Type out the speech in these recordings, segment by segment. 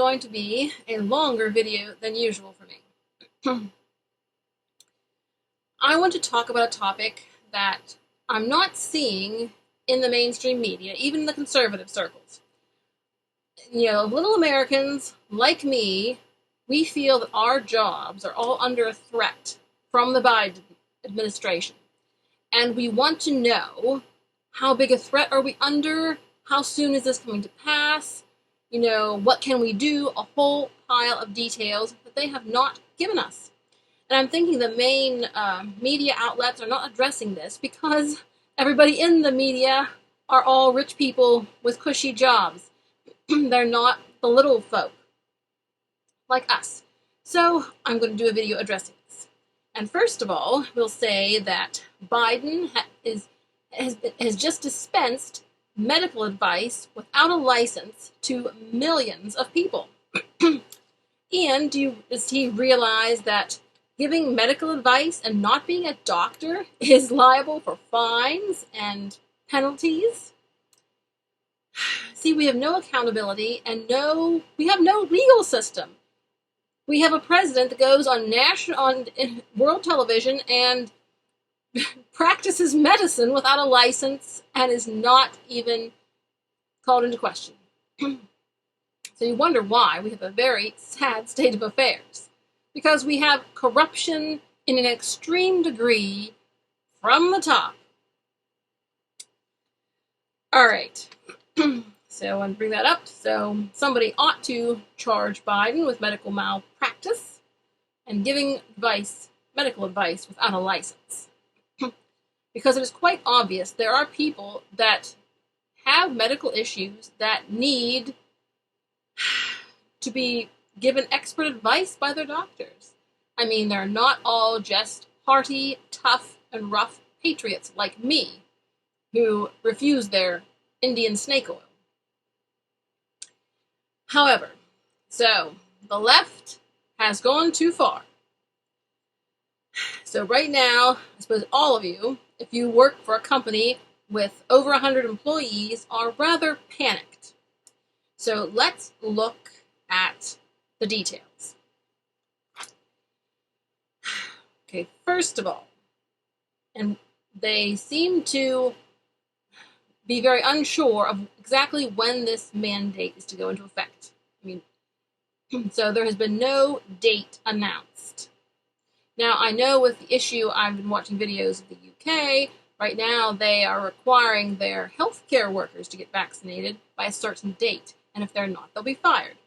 going to be a longer video than usual for me. I want to talk about a topic that I'm not seeing in the mainstream media, even in the conservative circles. You know, little Americans like me, we feel that our jobs are all under a threat from the Biden administration. And we want to know, how big a threat are we under? How soon is this going to pass? You know, what can we do? A whole pile of details that they have not given us. And I'm thinking the main media outlets are not addressing this because everybody in the media are all rich people with cushy jobs. They're not the little folk like us. So I'm going to do a video addressing this. And first of all, we'll say that Biden has just dispensed medical advice without a license to millions of people. And does he realize that giving medical advice and not being a doctor is liable for fines and penalties? See, we have no accountability and we have no legal system. We have a president that goes on world television and practices medicine without a license and is not even called into question. So you wonder why we have a very sad state of affairs. Because we have corruption in an extreme degree from the top. All right. So I want to bring that up. So somebody ought to charge Biden with medical malpractice and giving medical advice without a license. Because it is quite obvious there are people that have medical issues that need to be given expert advice by their doctors. I mean, they're not all just hearty, tough, and rough patriots like me who refuse their Indian snake oil. However, so the left has gone too far. So right now, I suppose all of you, if you work for a company with over 100 employees, are rather panicked. So let's look at the details. Okay, first of all, and they seem to be very unsure of exactly when this mandate is to go into effect. I mean, so there has been no date announced. Now, I know with the issue, I've been watching videos of the UK. Right now, they are requiring their healthcare workers to get vaccinated by a certain date. And if they're not, they'll be fired.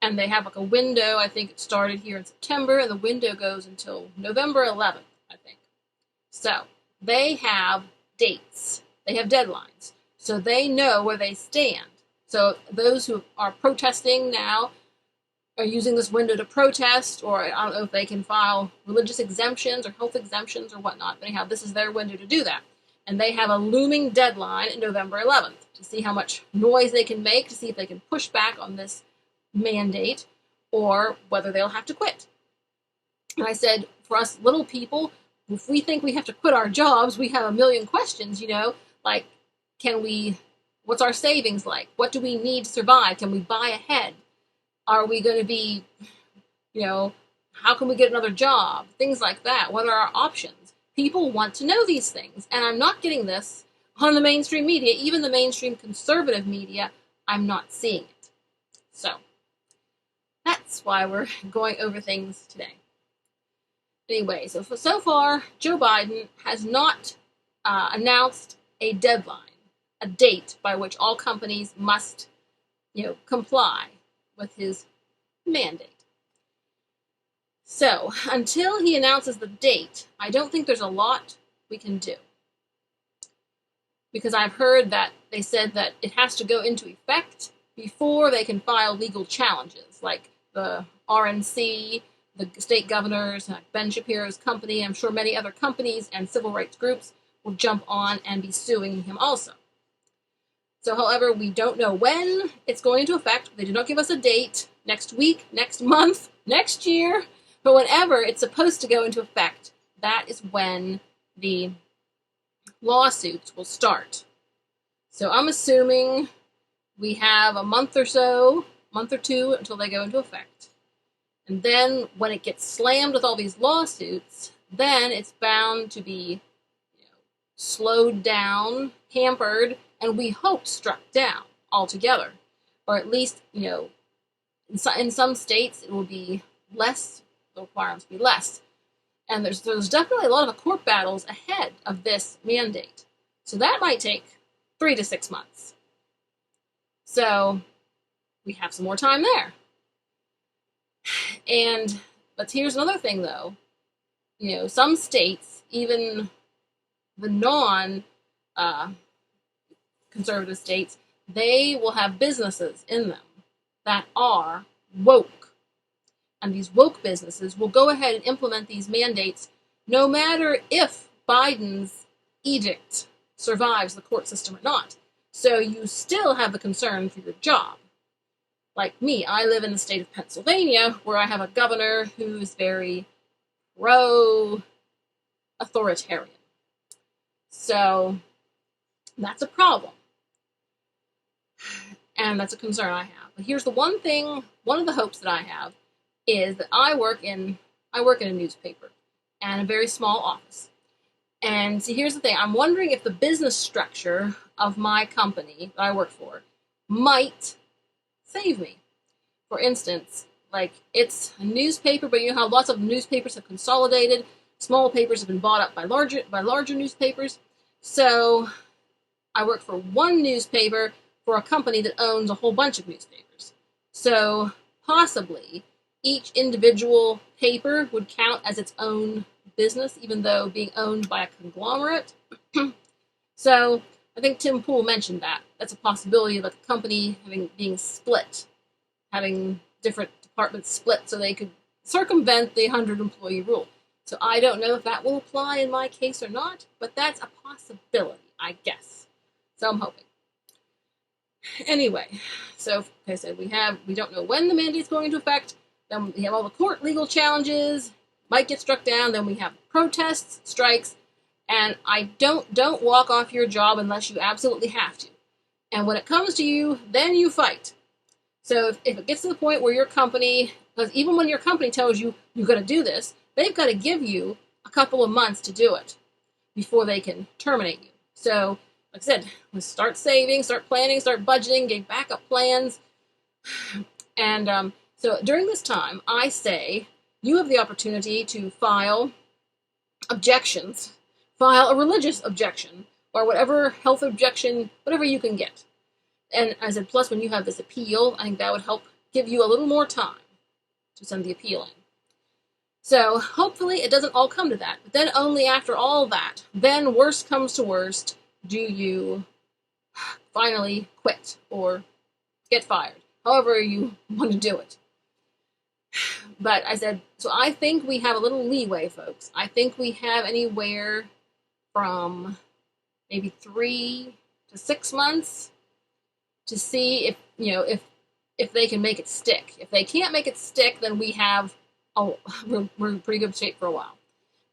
And they have like a window. I think it started here in September, and the window goes until November 11th, I think. So they have dates. They have deadlines. So they know where they stand. So those who are protesting now are using this window to protest, or I don't know if they can file religious exemptions or health exemptions or whatnot. But anyhow, this is their window to do that. And they have a looming deadline in November 11th to see how much noise they can make, to see if they can push back on this mandate, or whether they'll have to quit. And I said, for us little people, if we think we have to quit our jobs, we have a million questions, like, what's our savings like? What do we need to survive? Can we buy ahead? Are we going to be, how can we get another job? Things like that. What are our options? People want to know these things, and I'm not getting this on the mainstream media, even the mainstream conservative media. I'm not seeing it. So that's why we're going over things today. Anyway, so far, Joe Biden has not announced a deadline, a date by which all companies must, comply with his mandate. So, until he announces the date, I don't think there's a lot we can do. Because I've heard that they said that it has to go into effect before they can file legal challenges, like the RNC, the state governors, Ben Shapiro's company. I'm sure many other companies and civil rights groups will jump on and be suing him also. So, however, we don't know when it's going into effect. They did not give us a date, next week, next month, next year. But whenever it's supposed to go into effect, that is when the lawsuits will start. So I'm assuming we have a month or so, month or two until they go into effect. And then when it gets slammed with all these lawsuits, then it's bound to be slowed down, hampered, and we hope struck down altogether. Or at least, in some states it will be less, the requirements will be less. And there's definitely a lot of court battles ahead of this mandate. So that might take 3 to 6 months. So we have some more time there. But here's another thing, though. Some states, even the non-conservative states, they will have businesses in them that are woke. And these woke businesses will go ahead and implement these mandates no matter if Biden's edict survives the court system or not. So you still have the concern for your job. Like me, I live in the state of Pennsylvania, where I have a governor who's very pro-authoritarian. So that's a problem. And that's a concern I have. But here's the one of the hopes that I have is that I work in a newspaper and a very small office. And see, here's the thing. I'm wondering if the business structure of my company that I work for might save me. For instance, like, it's a newspaper, but you know how lots of newspapers have consolidated. Small papers have been bought up by larger newspapers. So I work for one newspaper for a company that owns a whole bunch of newspapers. So possibly each individual paper would count as its own business, even though being owned by a conglomerate. So I think Tim Pool mentioned that. That's a possibility of a company being split, having different departments split so they could circumvent the 100-employee rule. So I don't know if that will apply in my case or not, but that's a possibility, I guess. So I'm hoping. Anyway, so like I said, we don't know when the mandate's going into effect. Then we have all the court legal challenges, might get struck down. Then we have protests, strikes, and I don't walk off your job unless you absolutely have to. And when it comes to you, then you fight. So if it gets to the point where your company, because even when your company tells you you've got to do this, they've got to give you a couple of months to do it before they can terminate you. So, like I said, let's start saving, start planning, start budgeting, get backup plans. And so during this time, I say you have the opportunity to file objections, file a religious objection, or whatever health objection, whatever you can get. And I said, plus when you have this appeal, I think that would help give you a little more time to send the appeal in. So hopefully it doesn't all come to that. But then only after all that, then worst comes to worst, do you finally quit or get fired, however you want to do it. But I said, so I think we have a little leeway, folks. I think we have anywhere from maybe 3 to 6 months to see if they can make it stick. If they can't make it stick, then we're in pretty good shape for a while.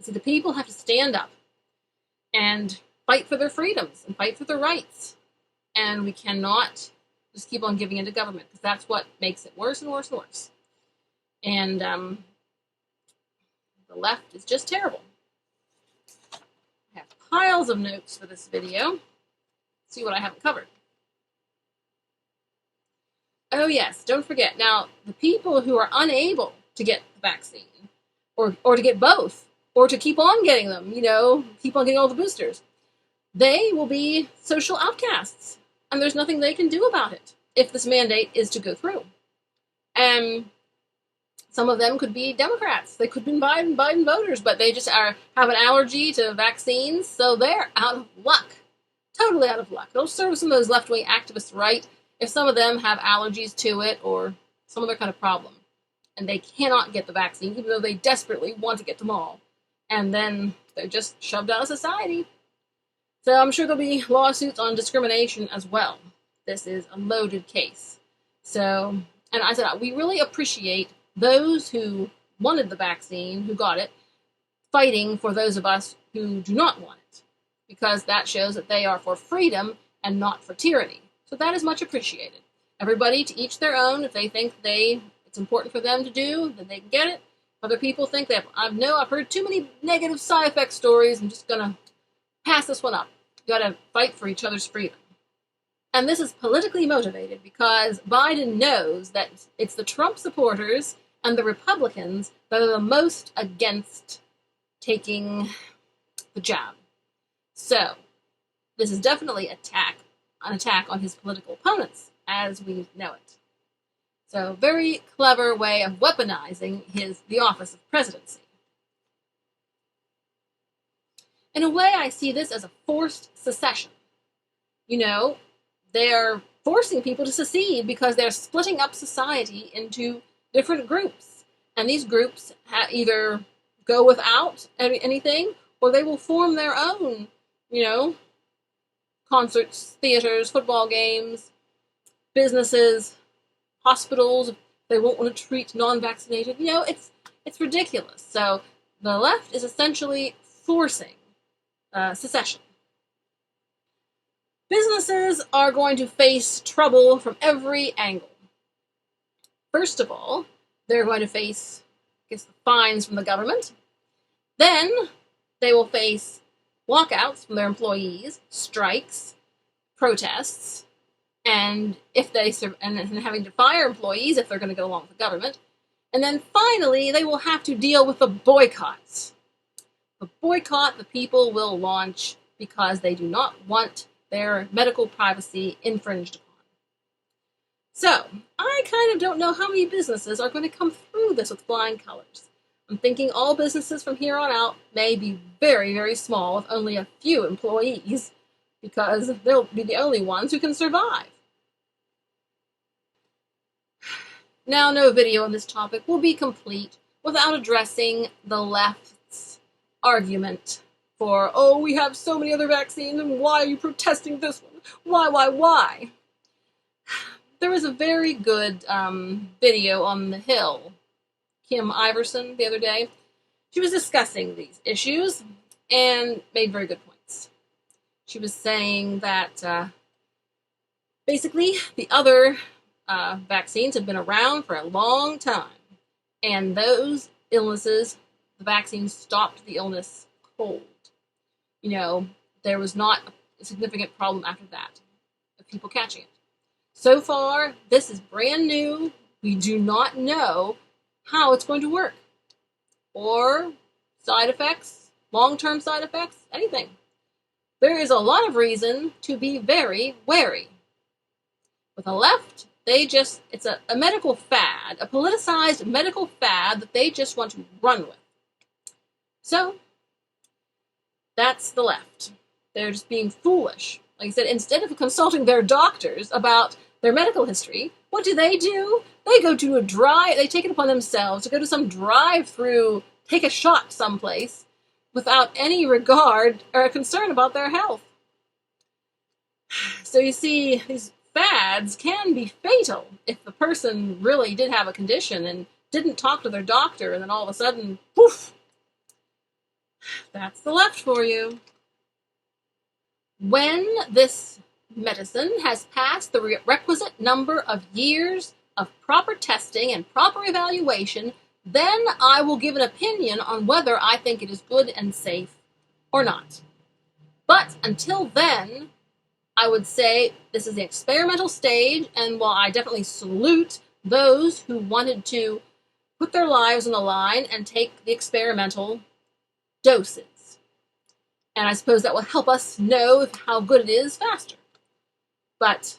So the people have to stand up and fight for their freedoms and fight for their rights. And we cannot just keep on giving in to government, because that's what makes it worse and worse and worse. And the left is just terrible. I have piles of notes for this video. Let's see what I haven't covered. Oh yes, don't forget. Now, the people who are unable to get the vaccine, or to get both, or to keep on getting them, keep on getting all the boosters, they will be social outcasts. And there's nothing they can do about it if this mandate is to go through. And some of them could be Democrats. They could be Biden voters, but they just have an allergy to vaccines, so they're out of luck. Totally out of luck. It'll serve some of those left-wing activists right if some of them have allergies to it or some other kind of problem, and they cannot get the vaccine, even though they desperately want to get them all. And then they're just shoved out of society. So I'm sure there'll be lawsuits on discrimination as well. This is a loaded case. So, and I said, we really appreciate those who wanted the vaccine, who got it, fighting for those of us who do not want it, because that shows that they are for freedom and not for tyranny. So that is much appreciated. Everybody to each their own. If they think it's important for them to do, then they can get it. Other people think that I've heard too many negative side effect stories. I'm just gonna pass this one up. You gotta fight for each other's freedom. And this is politically motivated because Biden knows that it's the Trump supporters and the Republicans that are the most against taking the jab. So, this is definitely an attack on his political opponents, as we know it. So, very clever way of weaponizing the office of presidency. In a way, I see this as a forced secession. They're forcing people to secede because they're splitting up society into different groups. And these groups either go without anything, or they will form their own, concerts, theaters, football games, businesses, hospitals. They won't want to treat non-vaccinated. It's ridiculous. So the left is essentially forcing secession. Businesses are going to face trouble from every angle. First of all, they're going to face, fines from the government. Then they will face walkouts from their employees, strikes, protests, and having to fire employees if they're going to go along with the government. And then finally, they will have to deal with the boycotts. The boycott the people will launch because they do not want their medical privacy infringed upon. So, I kind of don't know how many businesses are going to come through this with flying colors. I'm thinking all businesses from here on out may be very, very small with only a few employees because they'll be the only ones who can survive. Now, no video on this topic will be complete without addressing the left's argument for, we have so many other vaccines, and why are you protesting this one? Why? There was a very good video on The Hill, Kim Iverson, the other day. She was discussing these issues and made very good points. She was saying that basically the other vaccines have been around for a long time, and those illnesses, the vaccines stopped the illness cold. There was not a significant problem after that of people catching it. So far, this is brand new. We do not know how it's going to work, or side effects, long-term side effects, anything. There is a lot of reason to be very wary. With the left, it's a medical fad, a politicized medical fad that they just want to run with. So, that's the left. They're just being foolish. Like I said, instead of consulting their doctors about their medical history, what do? They go to they take it upon themselves to go to some drive-through, take a shot someplace, without any regard or concern about their health. So you see, these fads can be fatal if the person really did have a condition and didn't talk to their doctor, and then all of a sudden, poof! That's the left for you. When this medicine has passed the requisite number of years of proper testing and proper evaluation, then I will give an opinion on whether I think it is good and safe or not. But until then, I would say this is the experimental stage, and while I definitely salute those who wanted to put their lives on the line and take the experimental doses. And I suppose that will help us know how good it is faster. But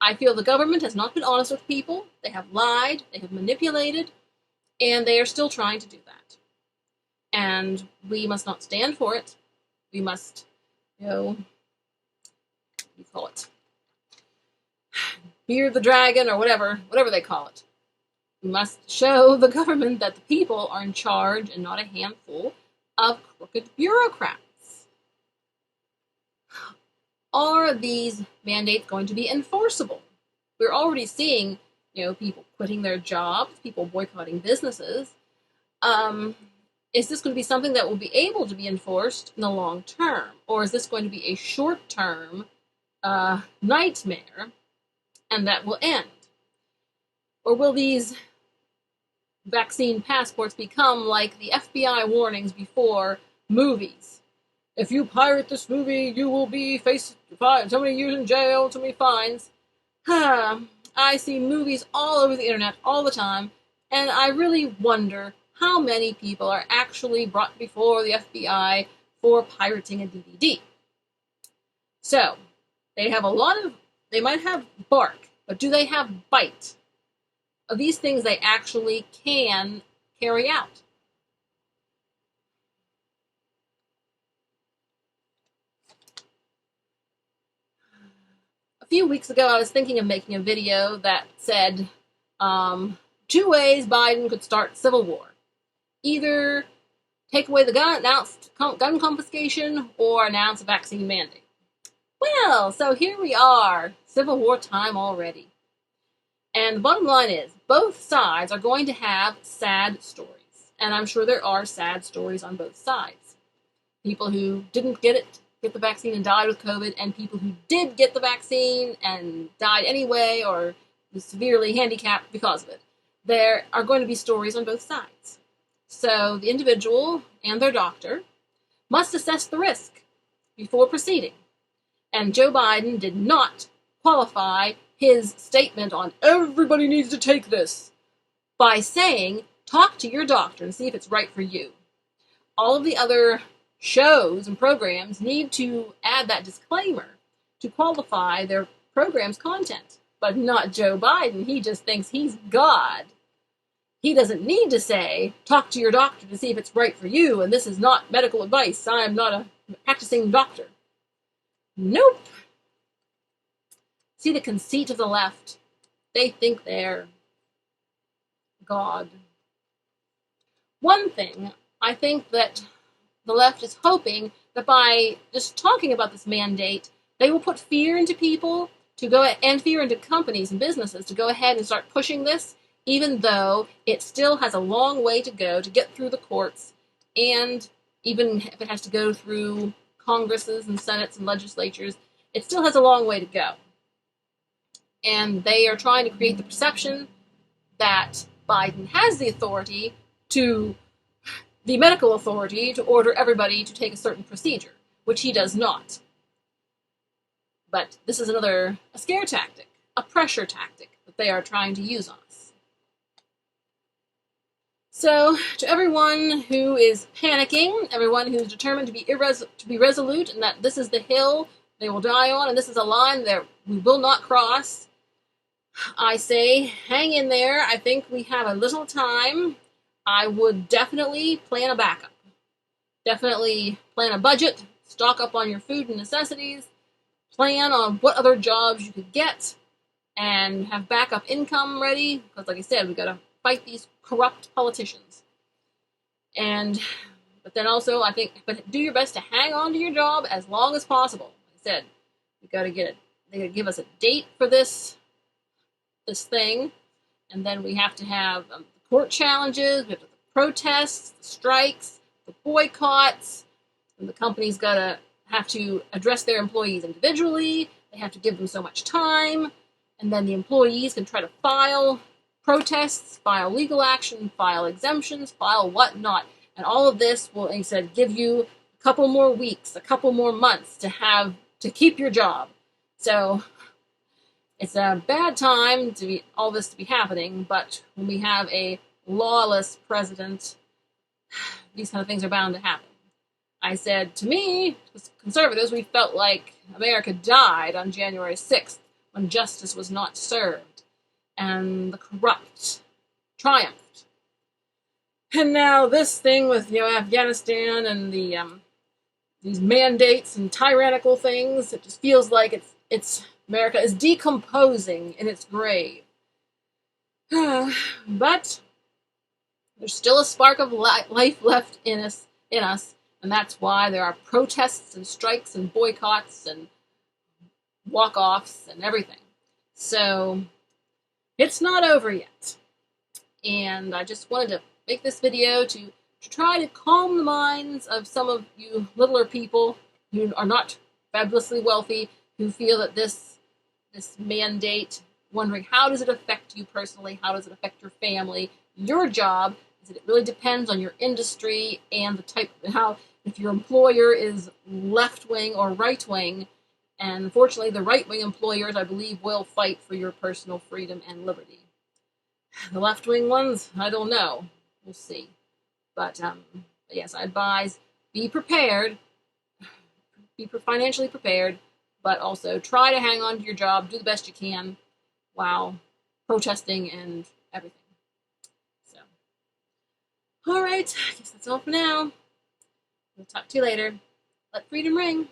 I feel the government has not been honest with people. They have lied, they have manipulated, and they are still trying to do that. And we must not stand for it. We must, what do you call it? Beard the dragon, or whatever they call it. We must show the government that the people are in charge and not a handful of crooked bureaucrats. Are these mandates going to be enforceable? We're already seeing, people quitting their jobs, people boycotting businesses. Is this going to be something that will be able to be enforced in the long term? Or is this going to be a short-term nightmare? and that will end? Or will these vaccine passports become like the FBI warnings before movies? If you pirate this movie, you will be faced so many years in jail, so many fines. I see movies all over the internet all the time, and I really wonder how many people are actually brought before the FBI for pirating a DVD. So, they might have bark, but do they have bite? Are these things they actually can carry out? A few weeks ago, I was thinking of making a video that said 2 ways Biden could start civil war. Either take away the gun, announce gun confiscation, or announce a vaccine mandate. Well, so here we are, Civil War time already. And the bottom line is, both sides are going to have sad stories. And I'm sure there are sad stories on both sides. People who didn't get the vaccine and died with COVID, and people who did get the vaccine and died anyway, or was severely handicapped because of it. There are going to be stories on both sides. So the individual and their doctor must assess the risk before proceeding. And Joe Biden did not qualify his statement on everybody needs to take this by saying, talk to your doctor and see if it's right for you. All of the other shows and programs need to add that disclaimer to qualify their program's content, but not Joe Biden. He just thinks he's God. He doesn't need to say, talk to your doctor to see if it's right for you, and this is not medical advice. I'm not a practicing doctor. Nope. See the conceit of the left? They think they're God. One thing, I think that the left is hoping that by just talking about this mandate, they will put fear into people and fear into companies and businesses to go ahead and start pushing this, even though it still has a long way to go to get through the courts, and even if it has to go through Congresses and Senates and legislatures, it still has a long way to go. And they are trying to create the perception that Biden has the authority the medical authority to order everybody to take a certain procedure, which he does not. But this is a scare tactic, a pressure tactic that they are trying to use on us. So, to everyone who is panicking, everyone who's determined to be resolute, and that this is the hill they will die on, and this is a line that we will not cross, I say, hang in there. I think we have a little time. I would definitely plan a backup. Definitely plan a budget, stock up on your food and necessities, plan on what other jobs you could get, and have backup income ready, because like I said, we've got to fight these corrupt politicians. But then also, I think, do your best to hang on to your job as long as possible. Like I said, they got to give us a date for this thing, and then we have to have court challenges, we have the protests, the strikes, the boycotts, and the company's have to address their employees individually. They have to give them so much time, and then the employees can try to file protests, file legal action, file exemptions, file whatnot, and all of this will, like I said, give you a couple more weeks, a couple more months to keep your job. So it's a bad time all this to be happening, but when we have a lawless president, these kind of things are bound to happen. I said, to me, as conservatives, we felt like America died on January 6th when justice was not served and the corrupt triumphed. And now this thing with Afghanistan and these mandates and tyrannical things, it just feels like it's America is decomposing in its grave. But there's still a spark of life left in us, and that's why there are protests and strikes and boycotts and walk-offs and everything. So it's not over yet. And I just wanted to make this video to try to calm the minds of some of you littler people who are not fabulously wealthy, who feel that this mandate wondering, how does it affect you personally? How does it affect your family? Your job is that it really depends on your industry and the type, how, if your employer is left-wing or right-wing. And unfortunately, the right-wing employers, I believe, will fight for your personal freedom and liberty. The left-wing ones, I don't know. We'll see. But yes, I advise, be prepared, be financially prepared, but also try to hang on to your job, do the best you can while protesting and everything. So, all right, I guess that's all for now. We'll talk to you later. Let freedom ring.